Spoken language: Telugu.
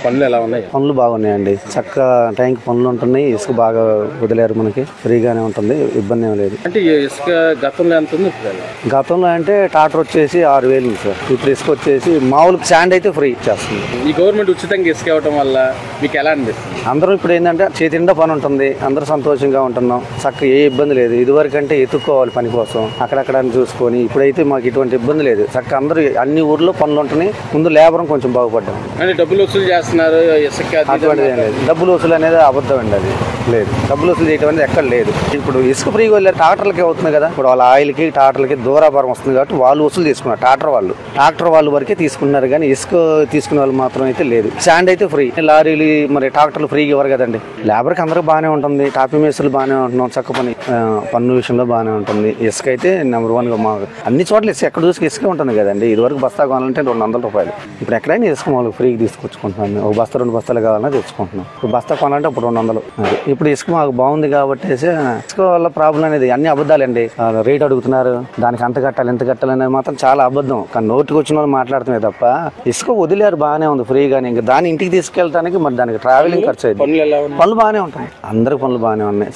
పనులు ఎలా ఉన్నాయి? పనులు బాగున్నాయండి. చక్క టైంకి పనులు ఉంటున్నాయి. ఇసుక బాగా వదిలేరు, మనకి ఫ్రీగానే ఉంటుంది, ఇబ్బంది ఏం లేదు. అంటే ఇసుక గతంలో ఎంత ఉంది? గతంలో అంటే టాటర్ వచ్చేసి 6,000 సార్. ఇప్పుడు ఇసుక వచ్చేసి మామూలు శాండ్ అయితే ఫ్రీ ఇచ్చేస్తుంది. ఈ గవర్నమెంట్ ఉచితంగా ఇసుక ఇవ్వడం వల్ల మీకు ఎలా అనిపిస్తుంది? అందరూ ఇప్పుడు ఏంటంటే చేతి నిండా పని ఉంటుంది, అందరూ సంతోషంగా ఉంటున్నాం. చక్క ఏ ఇబ్బంది లేదు. ఇదివరకు అంటే ఎత్తుక్కోవాలి పని కోసం, అక్కడక్కడ చూసుకొని. ఇప్పుడైతే మాకు ఇటువంటి ఇబ్బంది లేదు. చక్క అందరూ అన్ని ఊర్లో పనులు ఉంటున్నాయి. ముందు లేబరం కొంచెం బాగుపడ్డాం. అంటే డబ్బులు వసూలు చేస్తున్నారు ఇసుక? అటువంటిది ఏం లేదు. డబ్బులు వసూలు అనేది అబద్ధం అండి. అది లేదు. డబ్బులు వసూలు చేయడం అనేది ఎక్కడ లేదు. ఇప్పుడు ఇసుక ఫ్రీగా వెళ్ళారు, ట్రాక్టర్లకి అవుతుంది కదా. ఇప్పుడు వాళ్ళ ఆయిల్కి ట్రాక్టర్లకి దూరాభారం వస్తుంది కాబట్టి వాళ్ళు వసూలు తీసుకున్నారు. ట్రాక్టర్ వాళ్ళు వరకే తీసుకున్నారు, కానీ ఇసుక తీసుకునే వాళ్ళు మాత్రం అయితే లేదు. శాండ్ అయితే ఫ్రీ. లారీలు మరి ట్రాక్టర్లు ఫ్రీగా ఇవ్వరు కదండి. లేబర్కి అందరూ బాగానే ఉంటుంది. టాపీ మేస్త్రులు బాగానే ఉంటున్నాం. చక్క పన్ను విషయంలో బాగానే ఉంటుంది. ఇసుక అయితే నెంబర్ 1గా మా అన్ని చోట్ల ఇసుక ఎక్కడ చూసి ఇసుక ఉంటుంది కదండి. ఇదివరకు బస్తా కొనాలంటే 200 రూపాయలు. ఇప్పుడు ఎక్కడైనా ఇసుక మాకు ఫ్రీగా తీసుకొచ్చుకుంటున్నాను. ఒక బస్తా 2 బస్తాలు కావాలన్నా తెచ్చుకుంటున్నాం. ఇప్పుడు బస్తా కొనాలంటే ఇప్పుడు 200. ఇప్పుడు ఇసుక మాకు బాగుంది కాబట్టి ఇసుక వల్ల ప్రాబ్లం అనేది అన్ని అబద్ధాలండి. రేట్ అడుగుతున్నారు, దానికి అంత కట్టాలి ఇంత కట్టాలి అనేది మాత్రం చాలా అబద్ధం. కానీ నోటికి వచ్చిన వాళ్ళు మాట్లాడుతున్నాయి తప్ప ఇసుక వదిలేరు బాగానే ఉంది ఫ్రీగానే. ఇంకా దాన్ని ఇంటికి తీసుకెళ్ళడానికి మరి దానికి ట్రావెలింగ్ ఖర్చు అయింది. పనులు బాగానే ఉంటాయి. అందరికి పనులు బాగానే ఉన్నాయి.